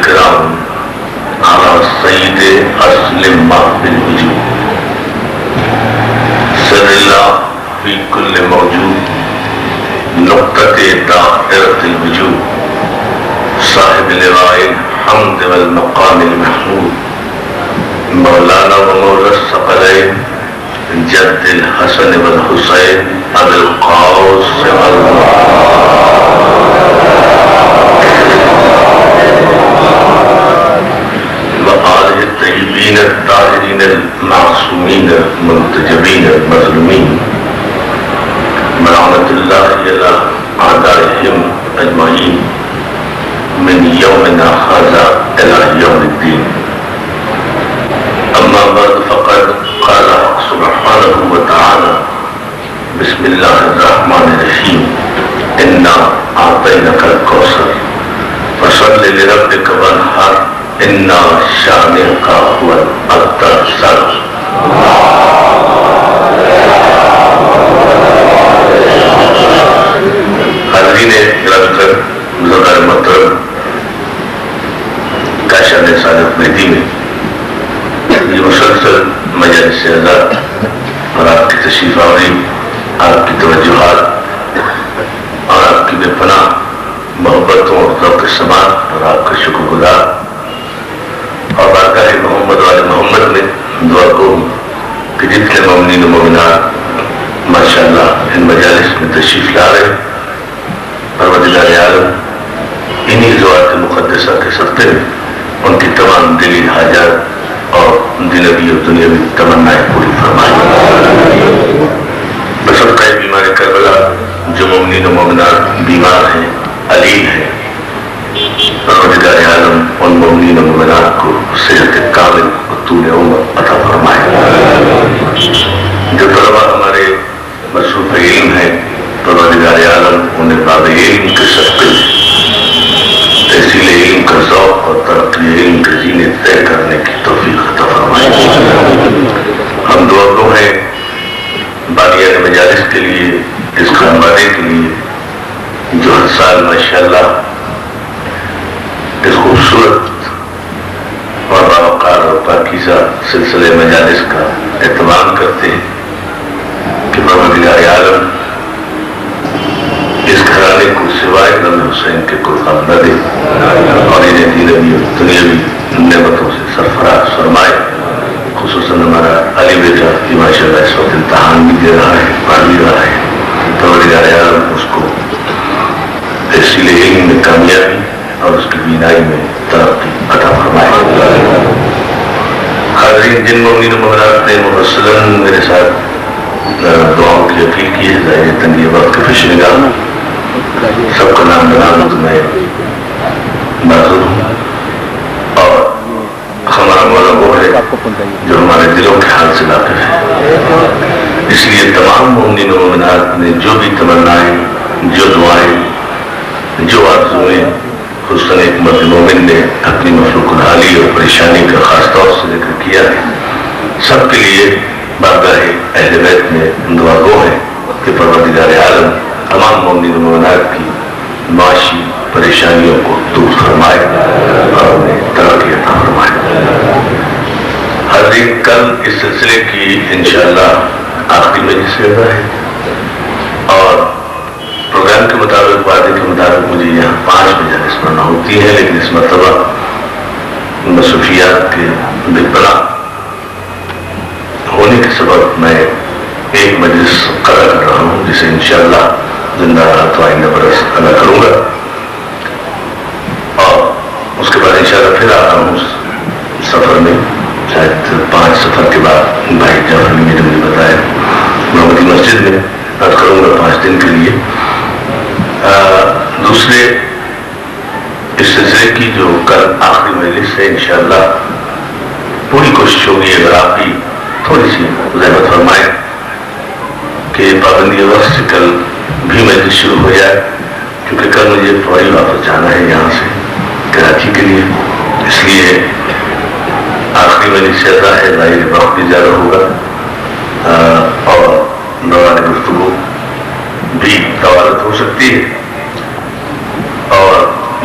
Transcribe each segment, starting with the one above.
الكرام على سيد أصل ما في الوجود سر الله في كل موجود نقطة دائرة الوجود صاحب لواء الحمد والمقام المحمود مولانا ومولى الثقلين جد الحسن والحسين أبي القاسم وآله الطيبين الطاهرين المعصومين المنتجبين المظلومين برحمة الله إلى أعدائهم أجمعين من يومنا هذا إلى يوم الدين. أما بعد فقد قال سبحانه وتعالى بسم الله الرحمن الرحيم إنا أعطيناك الكوثر فصل لربك وانحر إن شانئك هو الأبتر. حاضرین گرامی کر بزرگان محترم کاشان سعادت مہدی میں یہ مسلسل مجالس آزاد اور آپ کی تشریف آوری، آپ کی توجہات اور آپ کی بے پناہ محبتوں اور ذوق سماعت اور آپ کا شکر گزار اور بارگاہ محمد والے محمد میں دعا کو کہ جتنے مومنین و مومنات ماشاءاللہ ان مجالس میں تشریف لا رہے پروردگار عالم انہی ذوات مقدسہ کے صدقے میں ان کی تمام دلی حاجات اور دنیاوی اور دنیاوی تمنائیں پوری فرمائیں. بصدقہ بیمار کربلا جو مومنین و مومنات بیمار ہیں، علیل ہیں، پروردگار عالم ان مومنین و مومنات کو صحت کامل اور طول عمر عطا فرمائے. جو طلبہ ہمارے مصروف علم ہیں، پروردگار عالم انہیں باب علم کے صدقے تحصیل علم کا ذوق اور ترقی علم کے زینے طے کرنے کی توفیق عطا فرمائے. ہم دعا گو ہیں باقیان مجالس کے لیے، اس خانوادے کے لیے جو ہر سال ماشاءاللہ اس خوبصورت اور باوقار اور پاکیزہ سلسلے مجالس کا اہتمام کرتے ہیں کہ پروردگار عالم اس گھرانے کو سوائے غم حسین کے کوئی غم نہ دے اور انہیں دینوی اور دنیاوی نعمتوں سے سرفراز فرمائے. خصوصاً ہمارا علی بیٹا کی ماشاءاللہ اس وقت امتحان بھی دے رہا ہے، پڑھ بھی رہا ہے، پروردگار عالم اس کو تحصیل علم میں کامیابی اور اس کی بینائی میں ترقی عطا فرمائے. حاضرین، جن مومنین و مومنات نے مفصلاً میرے ساتھ دعاؤں کی اپیل کی ہے، ظاہر تنگی وقت کے پیش نگاہ سب کا نام بنانا تو میں معذور ہوں اور ہمارا مولا وہ ہے جو ہمارے دلوں کے حال سے واقف ہے. اس لیے تمام مومنین و مومنات نے جو بھی تمنائیں، جو دعائیں، جو آرزوئیں، خصوصاً ایک مرد مومن نے اپنی مخلوق الحالی اور پریشانی کا خاص طور سے ذکر کیا ہے، سب کے لیے بارگاہ اہل بیت میں دعا گو ہے کہ پروردگار عالم تمام مومنین و مومنات کی معاشی پریشانیوں کو دور فرمائے اور انہیں ترقی عطا فرمائے. حاضرین، کل اس سلسلے کی انشاءاللہ آخری مجلس ہے اور پروگرام کے مطابق، وعدے کے مطابق مجھے یہاں 5 مجالس پڑھنا ہوتی ہے، لیکن اس مرتبہ مصروفیات کے بے پناہ ہونے کے سبب میں ایک مجلس قرار کر رہا ہوں جسے انشاءاللہ زندہ رہا تو آئندہ برس ادا کروں گا اور اس کے بعد انشاءاللہ پھر آ رہا ہوں سفر میں، شاید 5 سفر کے بعد بھائی جعفر نے مجھے بتایا محمدی مسجد میں عرض کروں گا 5 دن کے لیے. دوسرے اس سلسلے کی جو کل آخری مجلس ہے، انشاءاللہ پوری کوشش ہوگی اگر آپ بھی تھوڑی سی زحمت فرمائیں کہ پابندی وقت سے کل بھی مجلس شروع ہو جائے، کیونکہ کل مجھے فوری واپس جانا ہے یہاں سے کراچی کے لیے. اس لیے آخری مجلس ایسا ہے، ظاہر وقت بھی زیادہ ہوگا اور دوران گفتگو بھی طوالت ہو سکتی ہے اور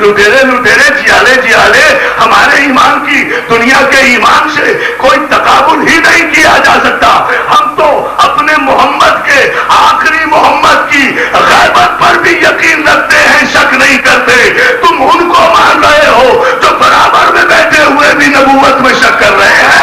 لٹیرے لٹیرے جیالے جیالے ہمارے ایمان کی دنیا کے ایمان سے کوئی تقابل ہی نہیں کیا جا سکتا. ہم تو اپنے محمد کے آخری محمد کی غیبت پر بھی یقین رکھتے ہیں, شک نہیں کرتے. تم ان کو مان رہے ہو جو برابر میں بیٹھے ہوئے بھی نبوت میں شک کر رہے ہیں.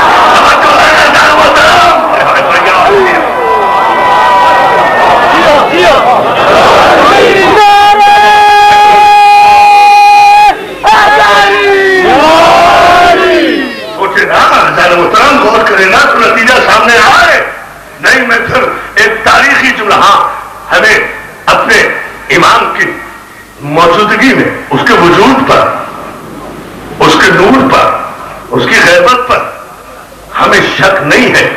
سوچے نا محترم, غور کرے نا تو نتیجہ سامنے آئے. نہیں میں پھر ایک تاریخی جملہ, ہاں ہمیں اپنے امام کی موجودگی میں, اس کے وجود پر, اس کے نور پر, اس کی غیبت پر ہمیں شک نہیں ہے,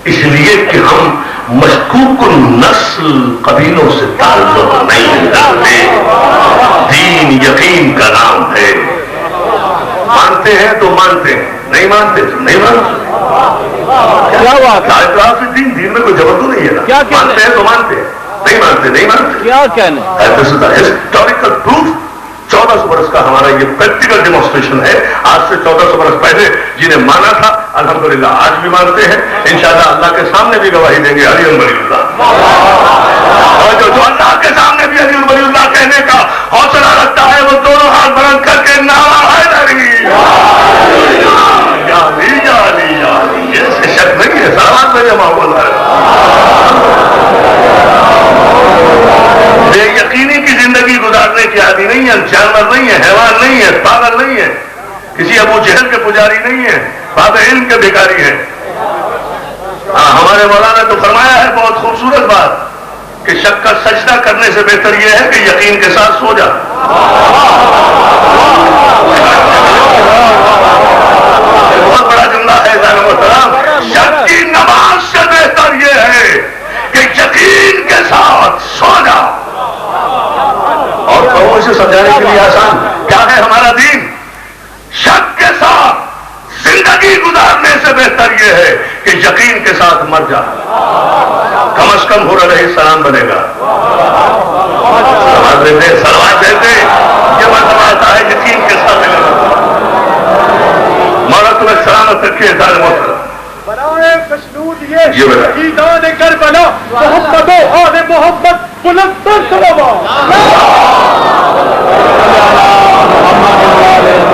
اس لیے کہ ہم مشکوک النسل قبیلوں سے تعلق نہیں رکھتے. دین یقین کا نام ہے. مانتے ہیں تو مانتے ہیں, نہیں مانتے تو نہیں مانتے. کیا بات ہے؟ دین میں کوئی جبر تو نہیں ہے نا. مانتے ہیں تو مانتے ہیں, نہیں مانتے نہیں مانتے. کیا کہنا ہسٹوریکل پروف 1400 برس کا ہمارا یہ پریکٹیکل ڈیمونسٹریشن ہے. آج سے 1400 برس پہلے جنہیں مانا تھا الحمدللہ آج بھی مانتے ہیں. انشاءاللہ اللہ کے سامنے بھی گواہی دیں گے علی ولی اللہ. اور جو اللہ کے سامنے بھی علی ولی اللہ کہنے کا حوصلہ رکھتا ہے وہ دونوں ہاتھ بلند کر کے نعرہ حیدری شک نہیں ہے. سلامات میں جمع ہوا ہے. بے یقینی کی زندگی گزارنے کی عادی نہیں ہے, جانور نہیں ہے, حیوان نہیں ہے, پاگل نہیں ہے, کسی ابو جہل کے پجاری نہیں ہے, باب علم کے بھکاری ہے. ہمارے مولانا نے تو فرمایا ہے بہت خوبصورت بات کہ شک کا سجدہ کرنے سے بہتر یہ ہے کہ یقین کے ساتھ سو جا. بہت بڑا جملہ ہے محترم. شک کی نماز سے بہتر یہ ہے کہ یقین کے ساتھ سو جا. اور لوگوں سے سمجھانے کے لیے آسان کیا ہے ہمارا دین. شک کے ساتھ زندگی گزارنے سے بہتر یہ ہے کہ یقین کے ساتھ مر جا. کم از کم حور علیہ السلام بنے گا. سلوات دیتے یہ مرتبہ آتا ہے یقین کے ساتھ ملے گا. مولا تمہیں سلامت رکھے سارے محترم. یہ شہیدان کربلا محمد و آل محمد بلندتر صلوات.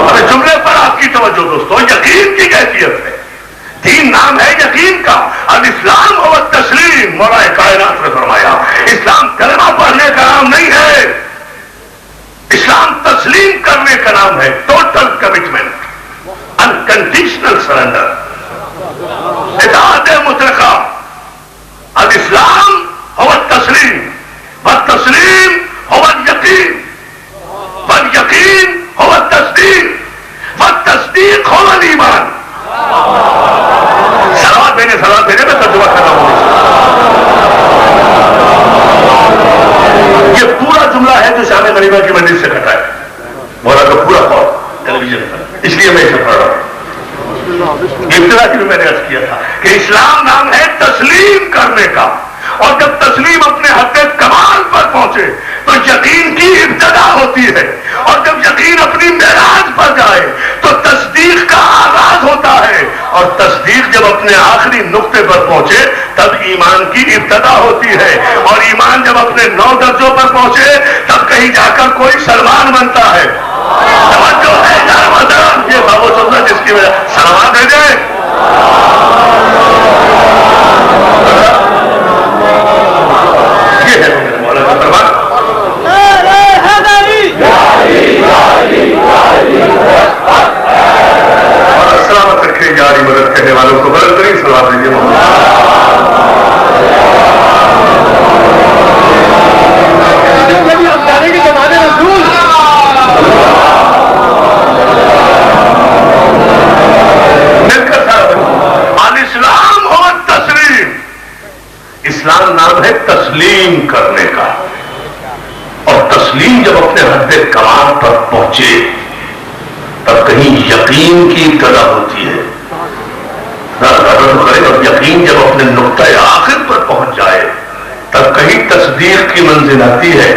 ابھی جملے پر آپ کی توجہ دوستو. یقین کی کیفیت ہے. دین نام ہے یقین کا. الاسلام و التسلیم. مولا کائنات نے فرمایا اسلام کلمہ پڑھنے کا نام نہیں ہے, اسلام تسلیم کرنے کا نام ہے. ٹوٹل کمٹمنٹ, انکنڈیشنل سرنڈر, اطاعت مطلقہ. الاسلام هو التسلیم والتسلیم هو اليقین والیقین هو التصدیق والتصدیق هو الایمان. سلوات بھیجے میں ترجمہ کر رہا ہوں. یہ پورا جملہ ہے جو شام غریبہ کی مجلس سے کٹا ہے. مولا کا پورا قول ٹیلی ویژن پر, اس لیے میں اسے پڑھ رہا ہوں. ابتدا کی بھی میں نے عرض کیا تھا کہ اسلام نام ہے تسلیم کرنے کا, اور جب تسلیم اپنے حد کمال پر پہنچے تو یقین کی ابتدا ہوتی ہے, اور جب یقین اپنی معراج پر جائے تو تصدیق کا آغاز ہوتا ہے, اور تصدیق جب اپنے آخری نقطے پر پہنچے تب ایمان کی ابتدا ہوتی ہے, اور ایمان جب اپنے 9 درجوں پر پہنچے تب کہیں جا کر کوئی سلمان بنتا ہے. توجہ ہے یار محترم, یہ بابو چودہ جس کی وجہ سلمان دے جائے. یہ ہے مولا کا فرمان. اور سلامت رکھے جاری مدد کرنے والوں کو مدد کریں. سلام دیجیے اسلام نام ہے تسلیم کرنے کا, اور تسلیم جب اپنے حد کمال پر پہنچے تب کہیں یقین کی ابتدا ہوتی ہے. اور یقین جب اپنے نقطۂ آخر پر پہنچ جائے تب کہیں تصدیق کی منزل آتی ہے.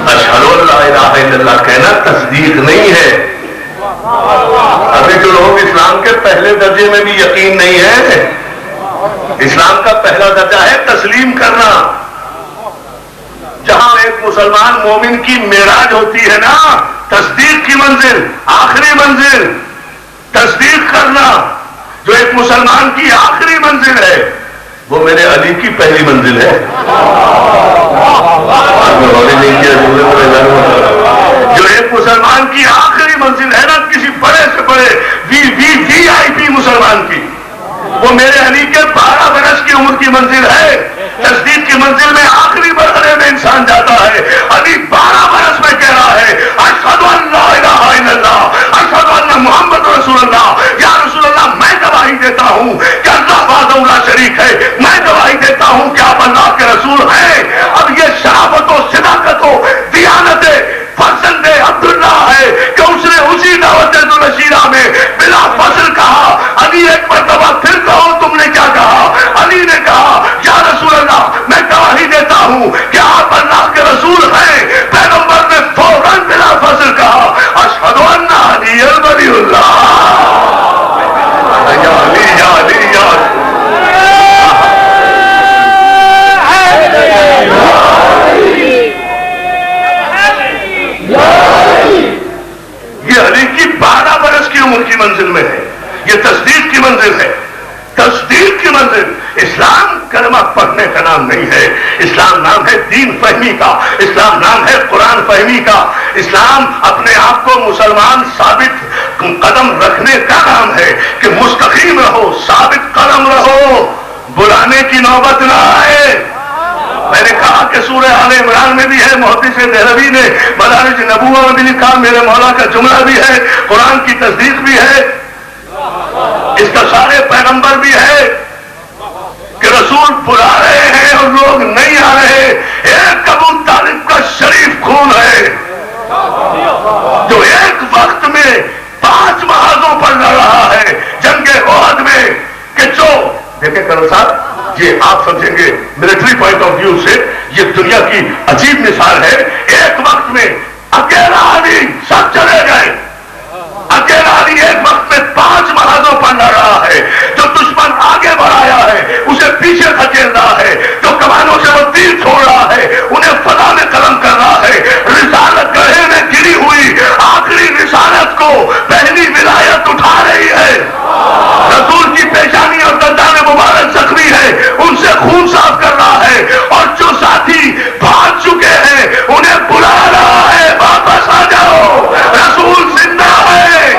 اشہد ان لا الہ الا اللہ کہنا تصدیق نہیں ہے. ابھی جو لوگ اسلام کے پہلے درجے میں بھی یقین نہیں ہے. اسلام کا پہلا درجہ ہے تسلیم کرنا. جہاں ایک مسلمان مومن کی معراج ہوتی ہے نا، تصدیق کی منزل، آخری منزل تصدیق کرنا. جو ایک مسلمان کی آخری منزل ہے وہ میرے علی کی پہلی منزل ہے. جو ایک مسلمان کی آخری منزل ہے نا، کسی بڑے سے بڑے وی آئی پی مسلمان کی، وہ میرے علی کے 12 برس کی عمر کی منزل ہے. تصدیق کی منزل میں آخری مرحلے میں انسان جاتا ہے. علی 12 برس میں کہہ رہا ہے اشہد ان لا الہ الا اللہ اشہد ان محمد رسول اللہ. یا رسول اللہ میں گواہی دیتا ہوں کہ اللہ وحدہ لا شریک ہے. میں گواہی دیتا ہوں کہ آپ اللہ کے رسول ہیں. اب یہ شرافت و صداقت و دیانت فرزند عبداللہ ہے کہ اس نے اسی دعوت الشیرہ میں بلا فصل کہا علی ایک مرتبہ پھر کہو تم نے کیا کہا. علی نے کہا یا رسول اللہ میں گواہی دیتا ہوں کہ آپ اللہ کے رسول ہیں. پیغمبر نے فوراً بلا فصل کہا اشہد ان علی ولی اللہ. یا علی یا علی یا یہ علی کی 12 برس کی عمر کی منزل میں ہے. یہ تصدیق کی منزل ہے. تصدیق کی منزل. اسلام کلمہ پڑھنے کا نام نہیں ہے. اسلام نام ہے دین فہمی کا. اسلام نام ہے قرآن فہمی کا. اسلام اپنے آپ کو مسلمان ثابت قدم رکھنے کا نام ہے کہ مستقیم رہو، ثابت قدم رہو، بلانے کی نوبت نہ آئے. میں نے کہا کہ سورہ آل عمران میں بھی ہے، محدث دہلوی نے مدارج نبوہ میں بھی لکھا، میرے مولا کا جملہ بھی ہے، قرآن کی تصدیق بھی ہے، اس کا سارے پیغمبر بھی ہے کہ رسول بلا رہے ہیں اور لوگ نہیں آ رہے. ایک ابو طالب کا شریف خون ہے جو ایک وقت میں 5 محاذوں پر لڑ رہا ہے جنگ احد میں. کہ جو دیکھیں کرو صاحب، یہ آپ سمجھیں گے ملٹری پوائنٹ آف ویو سے یہ دنیا کی عجیب مثال ہے. ایک وقت میں اکیلا علی سب چلے گئے. اکیلا علی ایک وقت میں 5 محاذوں پر لڑ رہا ہے. جو دشمن آگے بڑھایا ہے اسے پیچھے دھکیل رہا ہے. جو کمانوں سے وہ تیر چھوڑ رہا ہے انہیں فضا میں قلم کر رہا ہے. رسالت گڑھے میں گری ہوئی آخری رسالت کو پہلی ولایت اٹھا رہی ہے. رسول کی پیشانی اور دندان مبارک زخمی ہے، ان سے خون صاف کر رہا ہے. اور جو ساتھی بھاگ چکے ہیں انہیں بلا رہا ہے واپس آ جاؤ، رسول زندہ ہے.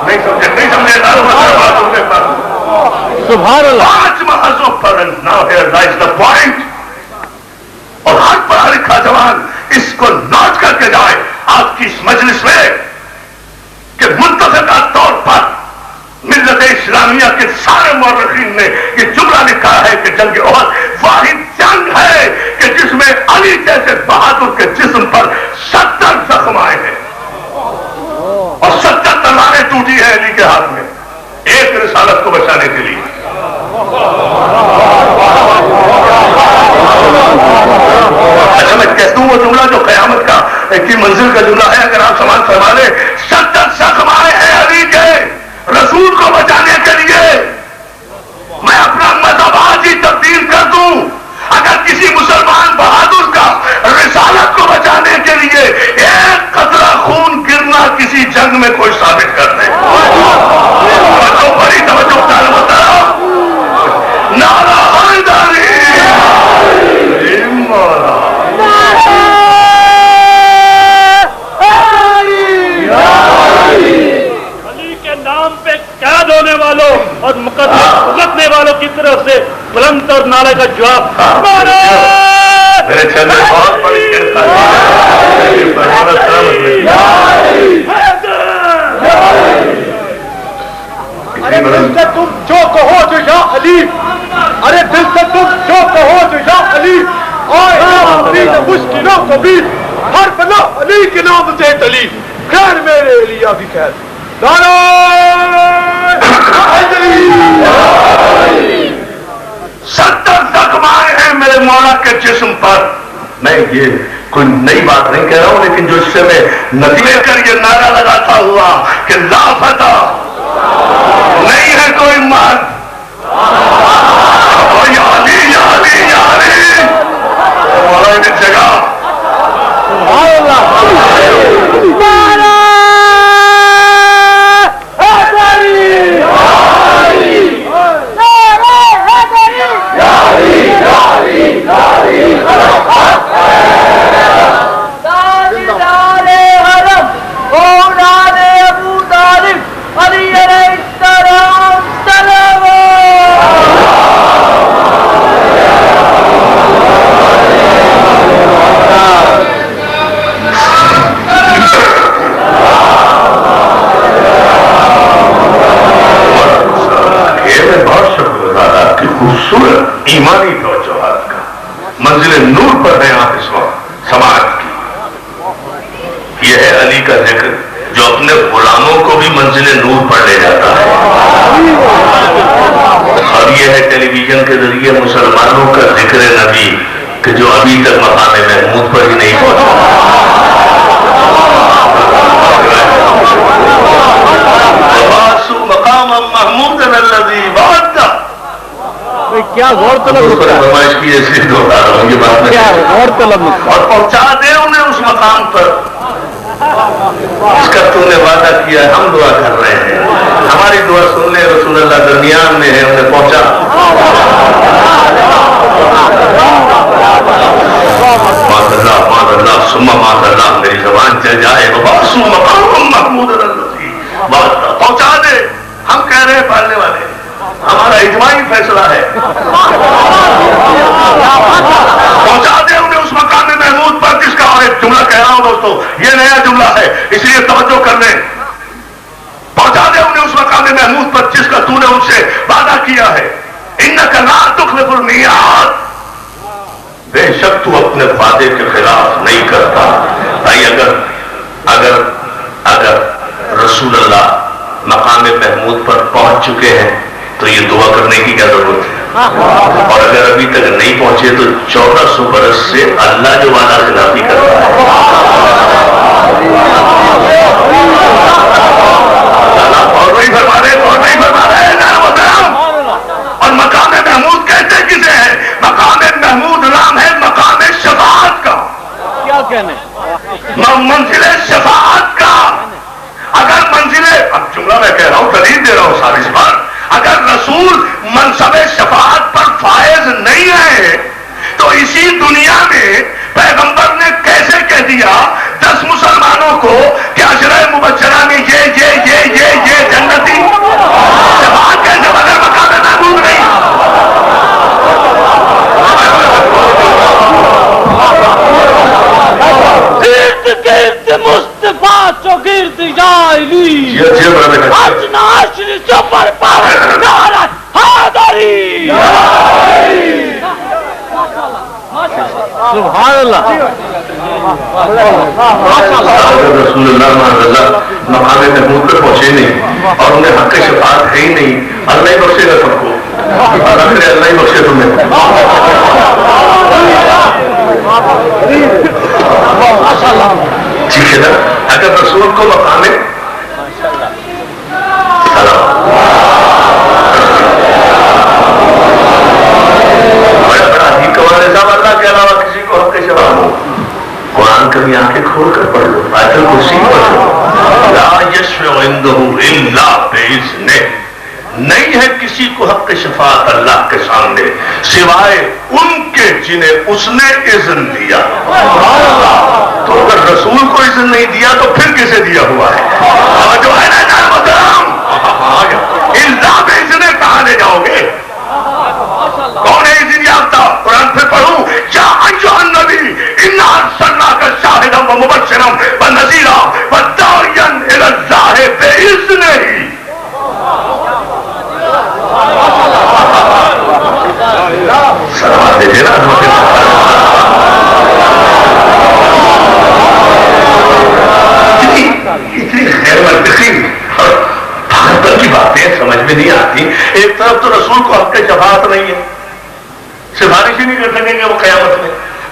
نہیں سمجھے سبحان اللہ. 5 محاذوں پر now here lies the point. اور ہر پڑھا لکھا جوان اس کو نوٹ کر کے جائے آپ کی اس مجلس میں کہ متفقہ طور پر ملت اسلامیہ کے سارے مورخین نے یہ جملہ لکھا ہے کہ جنگ احد واحد جنگ ہے کہ جس میں علی جیسے بہادر کے جسم پر 70 زخم آئے ہیں اور 70 تلواریں ٹوٹی ہیں علی کے ہاتھ میں ایک رسالت کو بچانے کے لیے. اچھا میں کہہ دوں وہ جملہ جو قیامت کا کی منزل کا جملہ ہے، اگر آپ سماج فرما لیں 70 زخم آئے ہیں علی کے رسول کو بچانے کے لیے. میں اپنا مذہب آج ہی تبدیل کر دوں اگر کسی مسلمان بہادر کا رسالت کو بچانے کے لیے ایک قطرہ خون گرنا کسی جنگ میں کوئی ثابت کر دے. توجہ بڑی توجہ نعرہ حیدری قید ہونے والوں اور مقدمے بھگتنے والوں کی طرف سے بلند اور نعرے کا جواب. میرے چندے بہت بڑی ارے دل سے تم جو کہو جو یا علی، ارے دل سے تم جو کہو جو یا علی، علی نے مشکلوں کو بھی ہر بلا علی کے نام سے علی. خیر میرے علیہ بھی خیر. ستر زخم آئے ہیں میرے مولا کے جسم پر. میں یہ کوئی نئی بات نہیں کہہ رہا ہوں، لیکن جو اس سے میں نتیجے کر یہ نعرہ لگاتا ہوا کہ لا فتح نہیں ہے کوئی مرد، یا علی یا علی یا علی، ہمارا ایک جگہ ایمانی توجہات کا منزل نور پر ہے آپ اس وقت سماج کی. یہ ہے علی کا ذکر جو اپنے غلاموں کو بھی منزل نور پر لے جاتا ہے. اور یہ ہے ٹیلی ویژن کے ذریعے مسلمانوں کا ذکر نبی کہ جو ابھی تک مقام محمود پر ہی نہیں پہنچا. مقام محمود الذی وعدہ، کیا غور طلب فرمائش کی ایسی دوہرا رہا ہوں یہ بات میں، غور طلب اور پہنچا دے انہیں اس مقام پر اس کا تو نے وعدہ کیا ہے. ہم دعا کر رہے ہیں، ہماری دعا سن لے، رسول اللہ درمیان میں ہے، انہیں پہنچا. ماذ اللہ ثم ماذ اللہ، میری زبان چل جائے وباسو مقام محمود الذی وعدہ، پہنچا دے. ہم کہہ رہے ہیں پالنے والے، ہمارا اجماعی فیصلہ ہے، پہنچا دے انہیں اس مقام محمود پر جس کا، اور ایک جملہ کہہ رہا ہوں دوستو، یہ نیا جملہ ہے اس لیے توجہ کر لیں. پہنچا دے انہیں اس مقام محمود پر جس کا تو نے ان سے وعدہ کیا ہے. انک لا تخلف المیعاد، بے شک تو اپنے وعدے کے خلاف نہیں کرتا. بھائی اگر رسول اللہ مقام محمود پر پہنچ چکے ہیں تو یہ دعا کرنے کی کیا ضرورت ہے؟ اور اگر ابھی تک نہیں پہنچے تو 1400 برس سے اللہ جو وعدہ خلافی کرتا ہے. اور نہیں فرما رہے اور مقام محمود کہتے کسے ہیں؟ مقام محمود نام ہے مقام شفاعت کا. کیا کہنے؟ منزل شفاعت کا. اگر منزل، اب جملہ میں کہہ رہا ہوں، دلیل دے رہا ہوں سارس پر، اگر رسول منصب شفاعت پر فائز نہیں آئے تو اسی دنیا میں پیغمبر نے کیسے کہہ دیا 10 مسلمانوں کو کہ عشرہ مبشرہ میں یہ جنتی شفاعت کیسے بغیر مقام محمود نہیں؟ مصطفیٰ چوگرد جائلی اجنا عشر سفر پر نارت حاضری. سبحان اللہ. رسول اللہ مقام محمود پہ پہنچے نہیں اور انہیں حق شفاعت ہے ہی نہیں. اللہ ہی بخشے گا سب کو، اللہ ہی بخشے تمہیں. ٹھیک ہے نا؟ اگر رسول کو مقام بڑا عجیب کمال ہے صاحب، اللہ کے علاوہ کسی کو حق شفاعت ہو. قرآن کبھی آنکھیں کھول کر پڑھ لو، آیت الکرسی پڑھ لو. لا یشفع عنده الا باذنہ، نہیں ہے کسی کو حق شفاعت اللہ کے سامنے سوائے ان کے جنہیں اس نے اذن دیا. تو اگر رسول کو اذن نہیں دیا تو پھر کسے دیا ہوا ہے؟ اور جو ہے نا محترم، الا باذنہ کہاں لے جاؤ گے؟ کون ہے اذن یافتہ؟ قرآن پھر پڑھوں، یا ایھا النبی انا ارسلناک شاہدا ومبشرا ونذیرا وداعیا الی اللہ باذنہ. سلامات دیجیے نا. اتنی غیر منطقی اور پاگلپن کی باتیں سمجھ میں نہیں آتی. ایک طرف تو رسول کو حق شفاعت نہیں ہے، سفارش ہی نہیں کر سکیں گے وہ قیامت میں.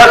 10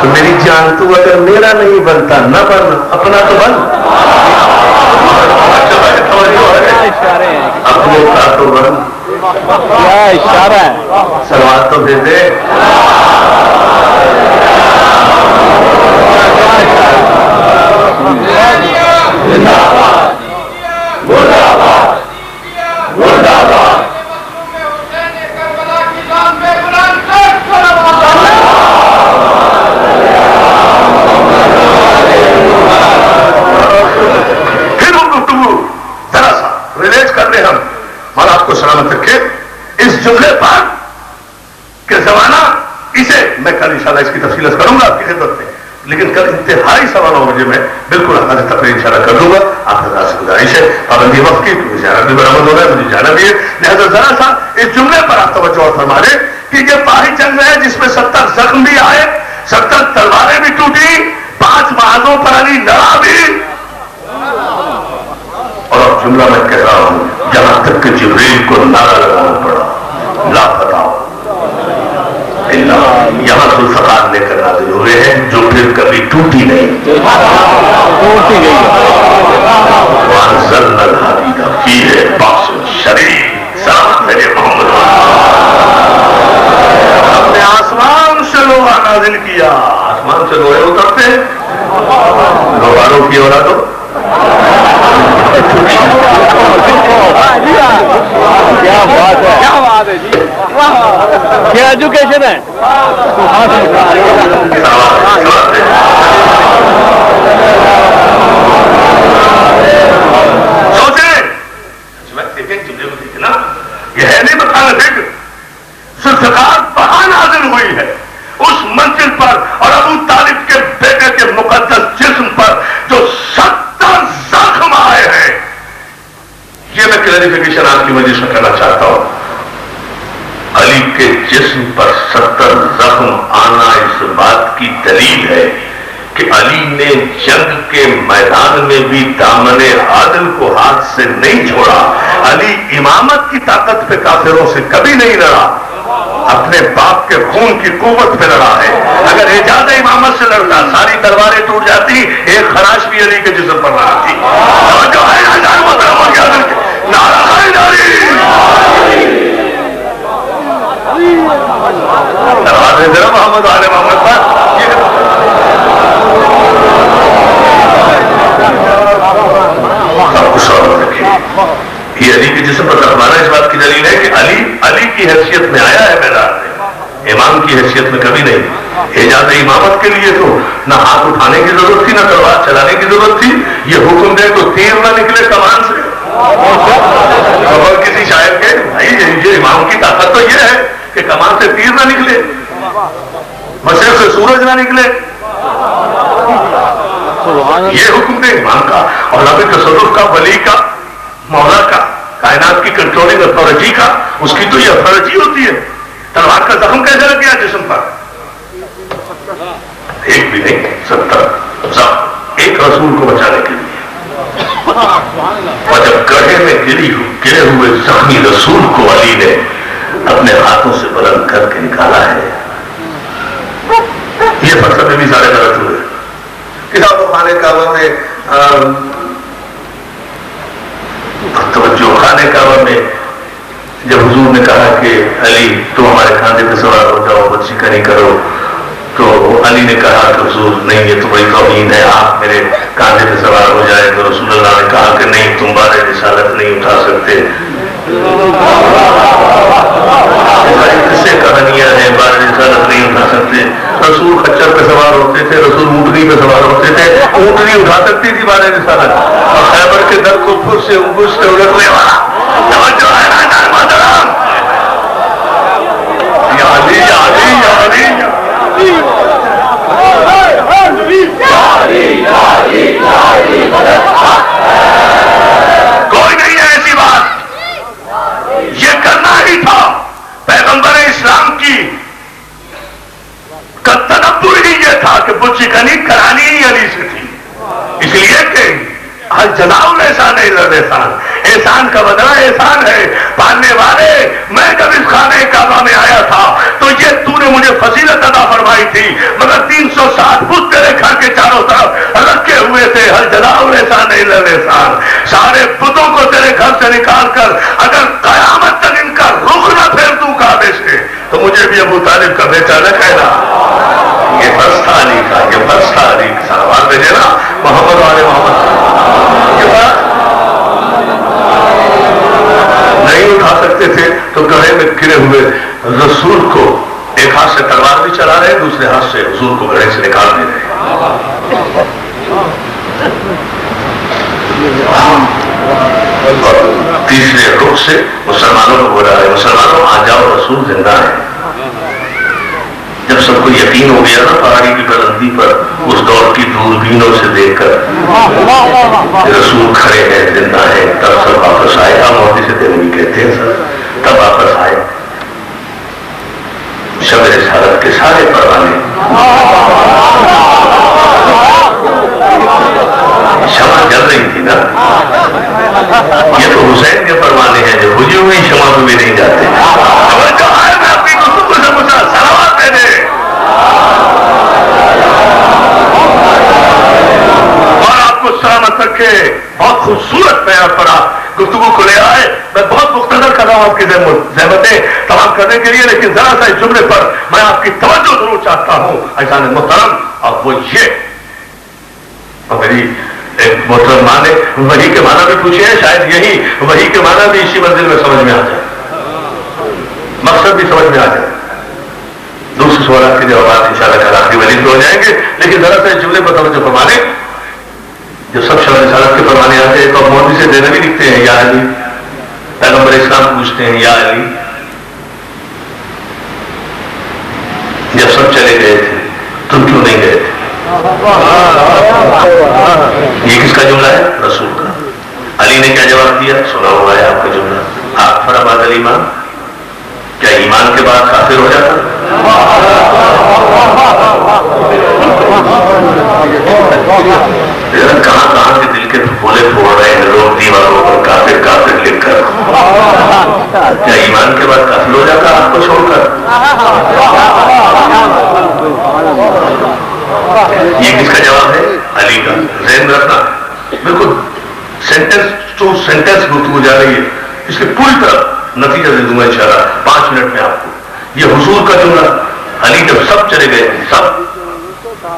تو میری جان تو اگر میرا نہیں بنتا نہ بن، اپنا تو بن. اپنے کا تو بن. کیا اشارہ ہے. سلوات تو دے دے. سلامت رکھے اس جملے پر کہ زمانہ اسے میں کل انشاءاللہ اس کی تفصیل کروں گا آپ کی خدمت میں، لیکن کل انتہائی سوا 9 بجے میں بالکل آپ سے تقریر انشاءاللہ کر دوں گا. آپ حضرات سے گزارش ہے پابندی وقت کی، کیونکہ زیارت بھی برآمد ہو رہا ہے، مجھے جانا بھی ہے. لہٰذا ذرا سا اس جملے پر آپ توجہ اور فرما دیں کہ یہ پاہی جنگ ہے جس میں 70 زخم بھی آئے، 70 تلواریں بھی ٹوٹی، 5 محاذوں پر علی لڑا بھی. اور جملہ میں کہہ رہا ہوں جہاں تک کہ جبریل کو نعرہ لگانا پڑا لا فتح الا، یہاں ذوالفقار لے کر نازل ہوئے ہیں جو پھر کبھی ٹوٹی نہیں. وانزلنا الحدید فیہ باس شدید. سلام میرے محمد. ہم نے آسمان سے لوہا نازل کیا. آسمان سے لوہے اترتے لوہاروں کی اولادوں. کیا بات ہے، کیا بات ہے جی، کیا ایجوکیشن ہے. سوچیں جملے کو دیکھنا، یہ ہے نہیں بتانا دیکھ ذوالفقار وہاں نازل ہوئی ہے اس منزل پر، اور ابو طالب کے بیٹے کے مقدس جسم پر جو 70 زخم آئے ہیں. یہ میں کلیریفیکیشن آپ کی وجہ سے کرنا چاہتا ہوں. علی کے جسم پر 70 زخم آنا اس بات کی دلیل ہے کہ علی نے جنگ کے میدان میں بھی دامن عادل کو ہاتھ سے نہیں چھوڑا. علی امامت کی طاقت پہ کافروں سے کبھی نہیں لڑا، اپنے باپ کے خون کی قوت پہ لڑا ہے. اگر اجازت امامت سے لڑتا ساری تلواریں ٹوٹ جاتی، ایک خراش بھی علی کے جسم پر نہ آتی. جو ہے نعرہ حیدری. محمد آل محمد پر یہ علی کے جسم پر تخمانا اس بات کی دلیل ہے کہ علی کی حیثیت میں آیا ہے میدان میں، امام کی حیثیت میں کبھی نہیں. اجازت امامت کے لیے تو نہ ہاتھ اٹھانے کی ضرورت تھی نہ تلوار چلانے کی ضرورت تھی. یہ حکم دے تو تیر نہ نکلے کمان سے. اور کسی شاعر کے بھائی یہ امام کی طاقت تو یہ ہے کہ کمان سے تیر نہ نکلے، مشرق سے سورج نہ نکلے. یہ حکم دے امام کا، علامہ تصرف کا، ولی کا، مولا کا، کائنات کی کنٹرولنگ اتھارٹی کا، اس کی تو یہ اتھارٹی ہوتی ہے. تلوار کا زخم کیسے لگ گیا جسم پر؟ ایک بھی نہیں، 70 زخم ایک رسول کو بچانے کے لیے. اور جب گڑھے میں گرے ہوئے زخمی رسول کو علی نے اپنے ہاتھوں سے بلند کر کے نکالا ہے. یہ فلسفے بھی سارے غلط ہوئے. کتاب خانے کعبہ میں توجہ، خانے کعبہ میں جب حضور نے کہا کہ علی تم ہمارے کاندھے پہ سوار ہو جاؤ، بچی کا نہیں کرو، تو علی نے کہا کہ حضور نہیں، یہ تو بڑی توہین ہے، آپ میرے کاندھے پہ سوار ہو جائے. تو رسول اللہ نے کہا کہ نہیں، تم بارے رسالت نہیں اٹھا سکتے. کسے کہانیاں ہیں بارے رسالت نہیں اٹھا سکتے. رسول خچر پہ سوار ہوتے تھے، رسول اونٹنی پہ سوار ہوتے تھے، اونٹنی اٹھا سکتی تھی بارے رسالت. اور خیبر کے در کو پھر سے انگوش سے اڑکنے والا توجہ ہے محترم. یا علی یا علی یا علی کوئی نہیں ہے ایسی بات. یہ کرنا ہی تھا. پیغمبر اسلام کی کا تدبر ہی یہ تھا کہ بچی کنی کرانی ہی علی سے تھی. اس لیے کہ جناب احسان احسان کا بدلہ احسان ہے. پالنے والے میں جب اس خانہ کعبہ میں آیا تھا تو یہ تو نے مجھے فضیلت عطا فرمائی تھی, مگر 360 فٹ تیرے گھر کے چاروں طرف رکھے ہوئے تھے. ہر جزاء الاحسان الا الاحسان. سارے بتوں کو تیرے گھر سے نکال کر اگر قیامت تک ان کا رخ نہ پھیر دوں کعبے سے تو مجھے بھی ابو طالب کا بیٹا نہ کہنا. یہ فرض تھا علی کا, یہ فرض تھا علی کا. سلوات بھیجے نا محمد والے محمد. یہ بات نہیں اٹھا سکتے تھے تو گڑھے میں گرے ہوئے رسول کو ایک ہاتھ سے تلوار بھی چلا رہے, دوسرے ہاتھ سے حضور کو گڑھے سے نکال بھی رہے. تیسرے رخ سے مسلمانوں کو بولا ہے, مسلمانوں آ جاؤ رسول زندہ ہے. جب سب کو یقین ہو گیا نا پہاڑی کی بلندی پر اس دور کی دوربینوں سے دیکھ کر رسول کھڑے ہیں زندہ ہے, تب سب واپس آئے. ہم موتی سے تیرے بھی کہتے ہیں سر, تب واپس آئے. شب رسالت کے سارے پروانے شمع جل رہی تھی نا. یہ تو حسین کے پروانے ہیں جو بجھی ہوئی شمع کو بھی نہیں جاتے. میں اپنی گفتگو سے پوچھا سلامات دے دے اور آپ کو سلامت رکھے. بہت خوبصورت پیار پر آپ گفتگو کو لے آئے. میں بہت مختصر کر رہا ہوں آپ کی زحمتیں تمام کرنے کے لیے, لیکن ذرا سا اس جملے پر میں آپ کی توجہ ضرور چاہتا ہوں ایسان محترم. اور وہ یہ, اور میری ایک محترم ماں نے وحی کے معنی بھی پوچھے ہیں, شاید یہی وحی کے معنی بھی اسی منزل میں سمجھ میں آ جائے, مقصد بھی سمجھ میں آ جائے. دوسرے سوالات کے جوابات انشاءاللہ کل آخری وجہ ہو جائیں گے, لیکن ذرا سا اس جملے پر توجہ فرمانے. جو سب شب رسالت کے فرمانے آتے ہیں تو مولوی سے دینے بھی لکھتے ہیں یا علی, پیغمبر اسلام پوچھتے ہیں یا علی. جب سب چلے گئے تھے تم کیوں نہیں گئے تھے؟ یہ کس کا جملہ ہے؟ رسول کا. علی نے کیا جواب دیا؟ سنا ہوا ہے آپ کا جملہ. آپ پر آباد ایمان, کیا ایمان کے بعد کافر ہو جاتا؟ کہاں کہاں کے دل کے پھولے پھوڑ رہے ہیں لوگ دیواروں پر کافر کافر لکھ کر. کیا ایمان کے بعد کافر ہو جاتا آپ کو چھوڑ کر؟ یہ کس کا جواب ہے؟ علی کا. ذہن میں رکھنا, بالکل سینٹنس ٹو سینٹنس گفتگو جا رہی ہے, اس کے پوری طرح نتیجہ دے دوں گا انشاءاللہ 5 منٹ میں آپ کو. یہ حضور کا جملہ. علی جب سب چلے گئے سب,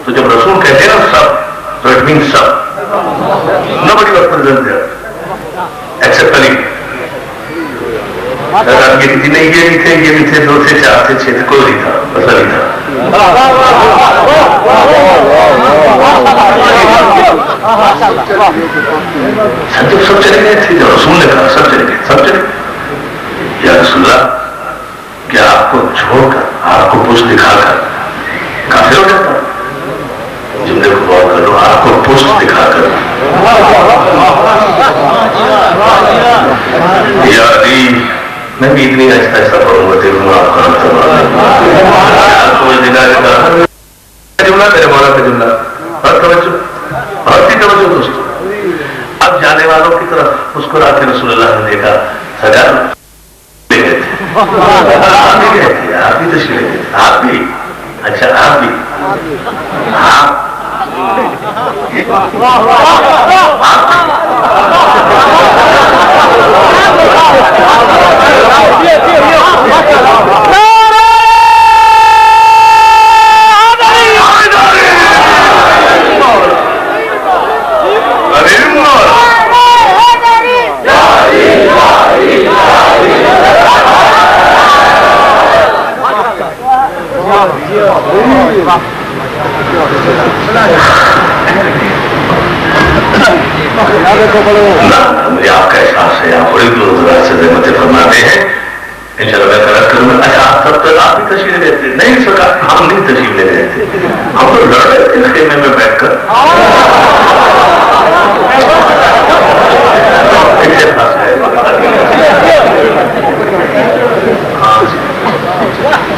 تو جب رسول کہتے ہیں نا سب, تو it means sub. nobody was present there except علی. یہ کسی نہیں, یہ بھی تھے, یہ بھی تھے, 2 تھے, 4 تھے, 6 تھے, کوئی نہیں تھا, بس علی تھا. جب سب چلے گئے تھے, جب رسول نے کہا سب چلے گئے, سب چلے گئے. یا رسول اللہ, کیا آپ کو چھوڑ کر, آپ کو پشت دکھا کر کافر ہو جاتا؟ جملے کو غور کر لو, آپ کو پشت دکھا کر. یا علی, میں بھی اتنی آہستہ آہستہ پڑھوں گا, دیکھوں گا آپ کا جملہ, میرے مولا کا جملہ. بہت توجہ, بہت ہی توجہ دوستوں. اب جانے والوں کی طرف مسکرا کے رسول اللہ نے دیکھا, سجا لے گئے تھے, آپ بھی گئے تھے, آپ بھی تشریف لے گئے تھے, آپ بھی, اچھا آپ بھی, آپ مجھے آپ کا احساس ہے, آپ بڑی دور دراز سے زحمتیں فرماتے ہیں. انشاءاللہ میں فرض کروں گا. اچھا آپ سب تک آپ بھی تشریف لے تھے؟ نہیں سرکار, ہم نہیں تشریف لے رہے تھے, ہم تو لڑ رہے تھے خیمے میں بیٹھ کر.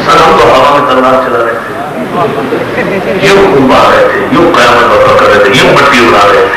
سر ہم تو ہوا میں تلوار چلا رہے تھے, یوں گھما رہے تھے, یوں قیامت برپا کر رہے تھے, یوں مٹی اڑا رہے تھے.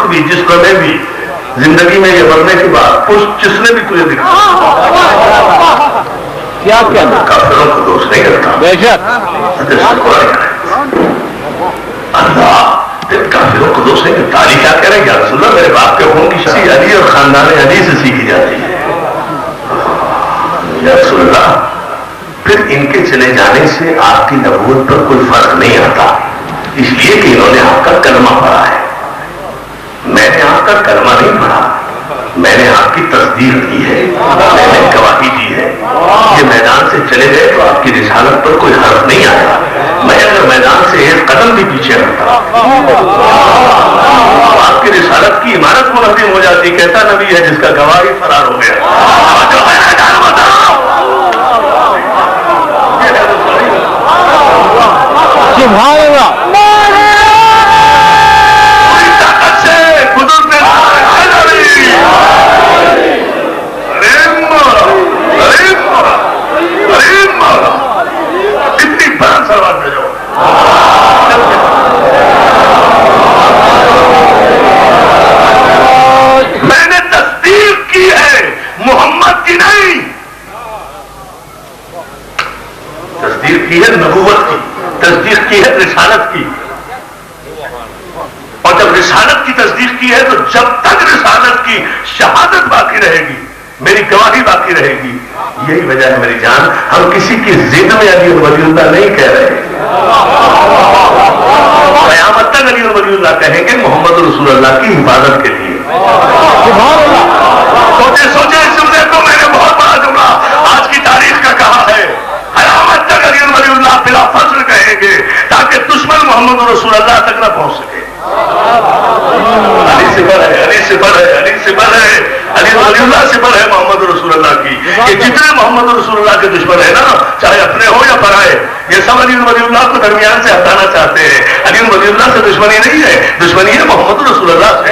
وقت بھی، جس لمحے بھی، زندگی میں یہ مرنے کی بات جس نے بھی تجھے دکھا کیا کافروں کو دوست نہیں کرتا. بے شک اللہ کافروں کو دوست نہیں کرتا. علی کیا کہہ رہے ہیں؟ یا رسول اللہ میرے باپ کے خون کی شادی علی اور خاندان علی سے سیکھی جاتی ہے. یا رسول اللہ پھر ان کے چلے جانے سے آپ کی نبوت پر کوئی فرق نہیں آتا، اس لیے کہ انہوں نے آپ کا کلمہ پڑھا ہے. میں نے آپ کا کلمہ نہیں پڑھا، میں نے آپ کی تصدیق کی ہے، میں نے گواہی دی ہے. یہ میدان سے چلے گئے تو آپ کی رسالت پر کوئی حرف نہیں آیا. میں اگر میدان سے ایک قدم بھی پیچھے رکھتا آپ کی رسالت کی عمارت منہدم ہو جاتی. کہتا نبی ہے جس کا گواہی فرار ہو گیا. سبحان اللہ. میں نے تصدیق کی ہے محمد کی نہیں، تصدیق کی ہے نبوت کی، تصدیق کی ہے رسالت کی. اور جب رسالت کی تصدیق کی ہے تو جب تک رسالت کی شہادت باقی رہے گی، میری گواہی باقی رہے گی. یہی وجہ ہے میری جان، ہم کسی کی ضد میں علی ولی اللہ نہیں کہہ رہے. قیامت تک علی ولی اللہ کہیں گے محمد رسول اللہ کی حفاظت کے لیے. سوچے سوچے اس جملے کو میں نے بہت بڑا جملہ آج کی تاریخ کا کہا ہے. قیامت تک علی ولی اللہ بلا فصل کہیں گے تاکہ دشمن محمد رسول اللہ تک نہ پہنچ سکے. علی صفر ہے، علی صفر ہے، علی صفر ہے، علی ولی اللہ صفر ہے محمد رسول اللہ کی. کہ جتنے محمد رسول اللہ کے دشمن ہیں نا، چاہے اپنے ہو یا پرائے، یہ سب علی ولی اللہ کو درمیان سے ہٹانا چاہتے ہیں. علی ولی اللہ سے دشمنی نہیں ہے، دشمنی ہے محمد رسول اللہ سے.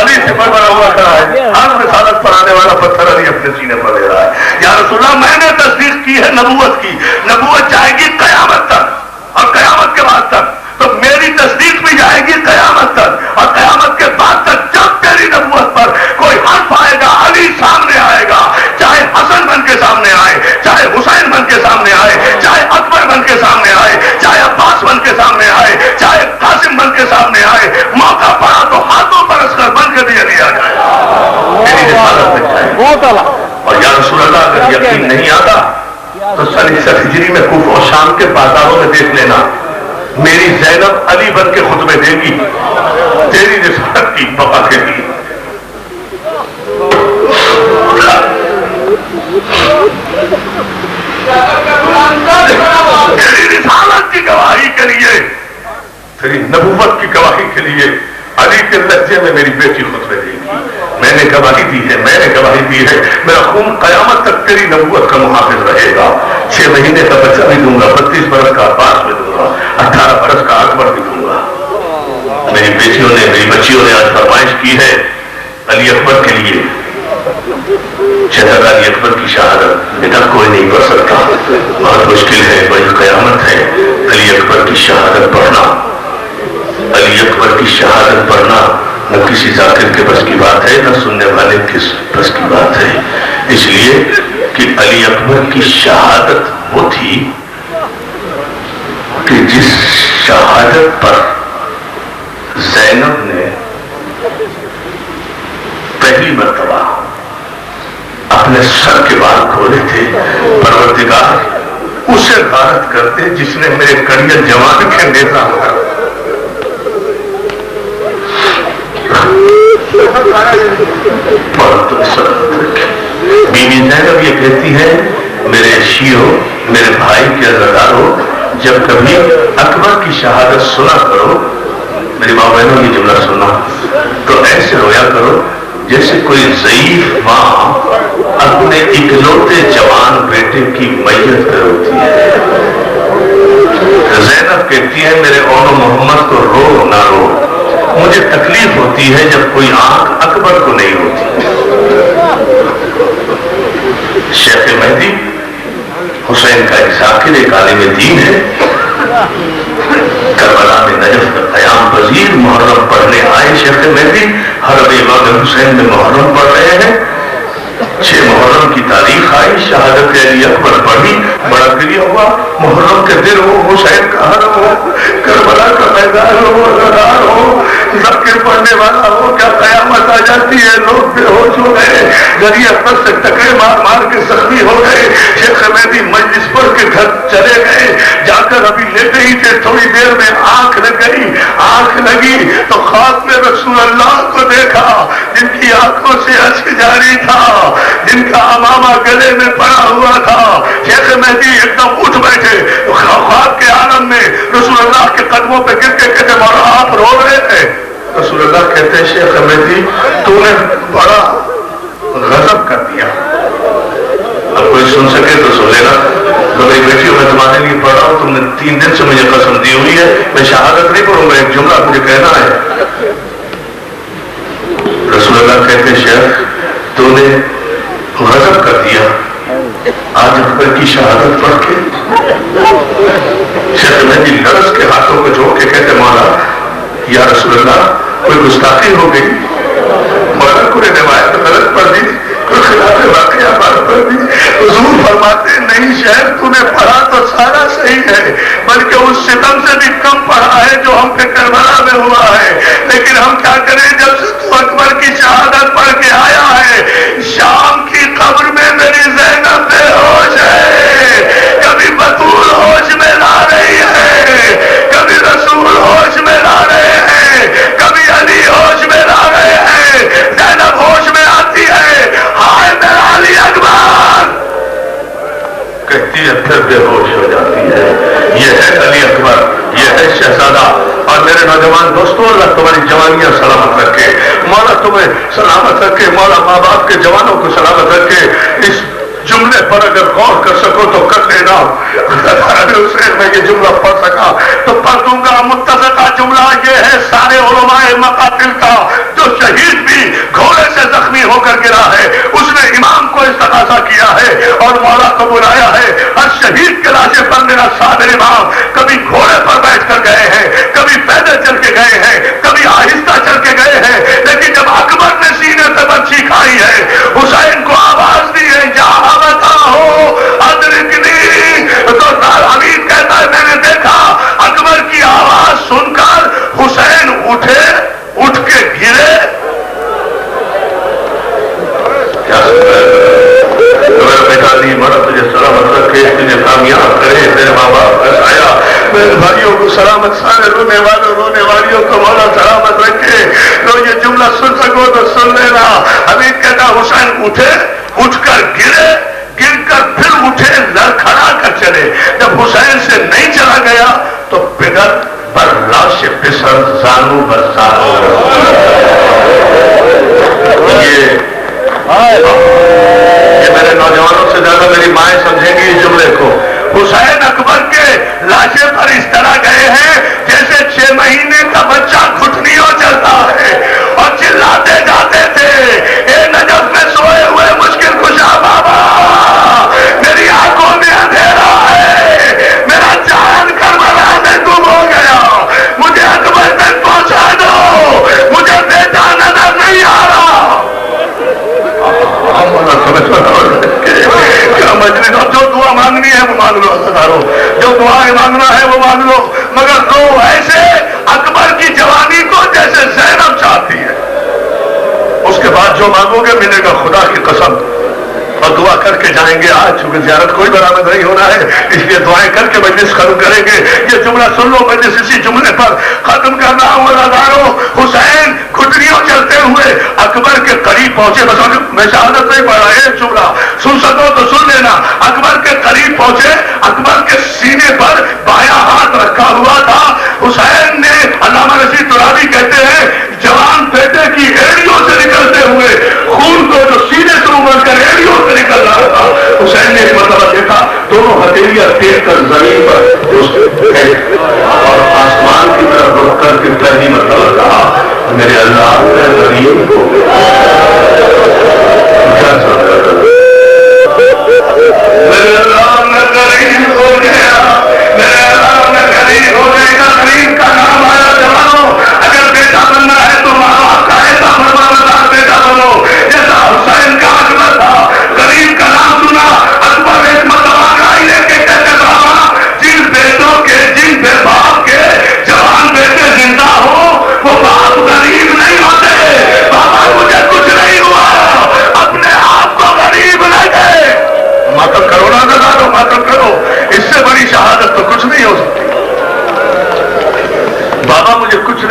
علی صفر بنا ہوا کھڑا ہے، ہر رسالت پر آنے والا پتھر علی اپنے سینے پر لے رہا ہے. یا رسول اللہ میں نے تصدیق کی ہے نبوت کی، نبوت جائے گی قیامت تک، اور قیامت کے بعد تک تو میری تصدیق بھی جائے گی قیامت تک، اور قیامت کے بعد تک جب تیری نبوت پر کوئی حرف آئے گا علی سامنے آئے گا، چاہے حسن بن کے سامنے آئے، چاہے حسین بن کے سامنے آئے، چاہے اکبر بن کے سامنے آئے، چاہے عباس بن کے سامنے آئے، چاہے قاسم بن کے سامنے آئے، موقع پڑا تو ہاتھوں پر اسکر بن کے بھی علی آ جائے. میری رسالت میں جائے. بہت اعلیٰ. اور یا رسول اللہ اگر یقین نہیں آتا تو سن 61 ہجری میں کوفہ و شام کے بازاروں میں دیکھ لینا، میری زینب علی بن کے خطبے دے گی تیری رسالت کی بقا کے لیے. تیری رسالت کی گواہی کے لیے، تیری نبوت کی گواہی کے لیے علی کے لہجے میں میری بیٹی خطبے دے گی. میں نے گواہی دی ہے، میں نے گواہی دی ہے، میرا خون قیامت تک تیری نبوت کا محافظ رہے گا. 6 مہینے کا بچہ بھی دوں گا، 32 برس کا عباس بھی دوں گا، 18 برس کا اکبر بھی دوں گا. میری بیٹیوں نے، میری بچیوں نے آج فرمائش کی ہے علی اکبر کے لیے. شہزادہ علی اکبر کی شہادت بیٹا کوئی نہیں پڑھ سکتا، بہت مشکل ہے، بڑی قیامت ہے. علی اکبر کی شہادت پڑھنا، علی اکبر کی شہادت پڑھنا نہ کسی ذاکر کے بس کی بات ہے، نہ سننے والے کے بس کی بات ہے. اس لیے کہ علی اکبر کی شہادت وہ تھی کہ جس شہادت پر زینب نے پہلی مرتبہ اپنے سر کے بال کھولے تھے. پروردگار اسے غارت کرتے جس نے میرے کڑیل جوان کے نیزہ مارا. بیوی زینب یہ کہتی ہے میرے شیعوں، میرے بھائی کے عزاداروں، جب کبھی اکبر کی شہادت سنا کرو، میری ماں بہنوں یہ جملہ سنا تو ایسے رویا کرو جیسے کوئی ضعیف ماں اپنے اکلوتے جوان بیٹے کی میت پہ روتی ہے. زینب کہتی ہے میرے اولو محمد کو رو نہ رو، مجھے تکلیف ہوتی ہے جب کوئی آنکھ اکبر کو نہیں ہوتی. شیخ مہدی حسین کا ایک ذاکر، ایک عالم دین ہے. کربلا میں نجف میں قیام پذیر محرم پڑھنے آئے شیخ مہدی، حرم امام حسین میں محرم پڑھ رہے ہیں. 6 محرم کی تاریخ آئی، شہادت علی اکبر پڑھی، بڑا فریہ ہوا. محرم کے دن ہو، حسین کا حرم ہو، کربلا کا میدان ہو، رہدار ہو، ذکر پڑھنے والا ہو، کیا قیامت آ جاتی ہے. لوگ بے ہوش ہو گئے، دریا پر سے ٹکرے مار مار کے زخمی ہو گئے. شیخ مہدی مجلس پر کے گھر چلے گئے، جا کر ابھی لیتے ہی تھے، تھوڑی دیر میں آنکھ لگ گئی. آنکھ لگی تو خواب میں رسول اللہ کو دیکھا، جن کی آنکھوں سے اشک جاری تھا، جن کا امامہ گلے میں پڑا ہوا تھا. شیخ مہدی ایک دم اٹھ بیٹھے، خواب کے عالم میں رسول اللہ کے قدموں پہ گر کے کہتے مولا آپ رو رہے تھے. رسول اللہ کہتے ہیں شیخ مہدی تو نے بڑا غضب کر دیا. اب کوئی سن سکے تو سن لینا. تو میری بیٹیوں میں تمہارے لیے پڑھ رہا ہوں، تم نے 3 دن سے مجھے قسم دی ہوئی ہے، میں شہادت نہیں پڑھوں گا، ایک جملہ مجھے کہنا ہے. رسول اللہ کہتے ہیں شیخ تو نے غضب کر دیا آج اکبر کی شہادت پڑھ کے. شیخ مہدی لرز کے ہاتھوں کو جوڑ کے کہتے مولا یا رسول اللہ کوئی گستاخی ہو گئی، مولا کوئی روایت غلط پڑھ دی، کوئی خلاف واقعہ بات پڑھ دی. حضور فرماتے نہیں شیخ تو نے پڑھا تو سارا صحیح ہے، بلکہ اس ستم سے بھی کم پڑھا ہے جو ہم پہ کربلا میں ہوا ہے. لیکن ہم کیا کریں، جب سے تو اکبر کی شہادت پڑھ کے آیا ہے، شام کی قبر میں میری زینب بے ہوش ہے، کبھی بطول ہوش میں لا رہی ہے، کبھی رسول ہوش میں لا رہے ہیں، کبھی علی ہوش میں لا رہے ہیں. زینب ہوش میں آتی ہے، ہائے میرا علی اکبر کہتی ہے، پھر بے ہوش ہو جاتی ہے. یہ ہے علی اکبر، یہ ہے شہزادہ. اور میرے نوجوان دوستوں، اللہ تمہاری جوانیاں سلامت رکھے، مولا تمہیں سلامت رکھے، مولا ماں باپ کے جوانوں کو سلامت رکھے. اس جملے پر اگر غور کر سکو تو کر لینا. حسین میں یہ جملہ پڑھ سکا تو پڑھ دوں گا. متفقہ جملہ یہ ہے سارے علماء مقاتل کا، جو شہید بھی گھوڑے سے زخمی ہو کر گرا ہے، اس نے امام کو استغاثہ کیا ہے اور مولا کو بلایا ہے. ہر شہید کے لاشے پر میرا صابر امام کبھی گھوڑے پر بیٹھ کر گئے ہیں، کبھی پیدل چل کے گئے ہیں، کبھی آہستہ چل کے گئے ہیں. لیکن جب اکبر نے سینے سے برچھی کھائی ہے، حسین کو آواز دی ہے یا بتا ہو ادرکنی، تو حمید کہتا ہے میں نے دیکھا اکبر کی آواز سن کر حسین اٹھے، اٹھ کے گرے. کیا بیٹا دی مرا تجھے سلامت رکھے، تجھے کامیاب کرے، تیرے ماں باپ کا سایہ. میرے بھائیوں کو سلامت، سارے رونے والوں رونے والیوں کو مولا سلامت رکھے. تو یہ جملہ سن سکو تو سن لینا. حمید کہتا حسین اٹھے، اٹھ کر گرے، گر کر پھر اٹھے، لڑکھڑا کر چلے. جب حسین سے نہیں چلا گیا تو بگڑ پر لاش پسر زانو بر زانو. یہ میرے نوجوانوں سے زیادہ میری مائیں سمجھیں گی اس جملے کو. حسین اکبر کے لاشے پر اس طرح گئے ہیں جیسے 6 مہینے کا بچہ گھٹنیوں چلتا ہے، اور چلاتے جاتے تھے اے نجف میں سوئے ہوئے مشکل کشا بابا، میری آنکھوں میں اندھیرا ہے، میرا جان کربلا میں گم ہو گیا، مجھے اکبر تک پہنچا دو، مجھے بیٹا نظر نہیں آ رہا. کیا مجلس، جو دعا مانگنی ہے وہ مانگ لو عزیزانو، جو دعائیں مانگنا ہے وہ مانگ لو، مگر دو ایسے اکبر کی جوانی کو جیسے زینب چاہتی ہے. اس کے بعد جو مانگو گے ملے گا خدا کی قسم. اور دعا کر کے جائیں گے. آج چونکہ زیارت کوئی برآمد نہیں ہونا ہے اس لیے دعائیں کر کے مجلس ختم کریں گے. یہ جملہ سن لو، مجلس اسی جملے پر ختم کر رہا ہوں. رضاکاروں، حسین گھٹنیوں چلتے ہوئے اکبر کے قریب پہنچے. بس میں شہادت نہیں پڑھ رہا، ایک جملہ سن سکو تو سن لینا. اکبر کے قریب پہنچے، اکبر کے سینے پر بایاں ہاتھ رکھا ہوا تھا. حسین نے، علامہ رشید ترابی کہتے ہیں، جوان بیٹے کی ایڑیوں سے نکلتے ہوئے خون کو جو سینے سے ابل کر ایڑیوں سے نکل رہا تھا، حسین نے ایک مرتبہ دیکھا دونوں ہتھیلیاں ٹیک کر زمین پر اور آسمان کی طرف رخ کر کے پہلی مرتبہ کہا میرے اللہ میں غریب ہو گیا. کیا سمجھ رہا؟ میرے اللہ میں غریب ہو گیا، میرے اللہ میں غریب ہو گیا.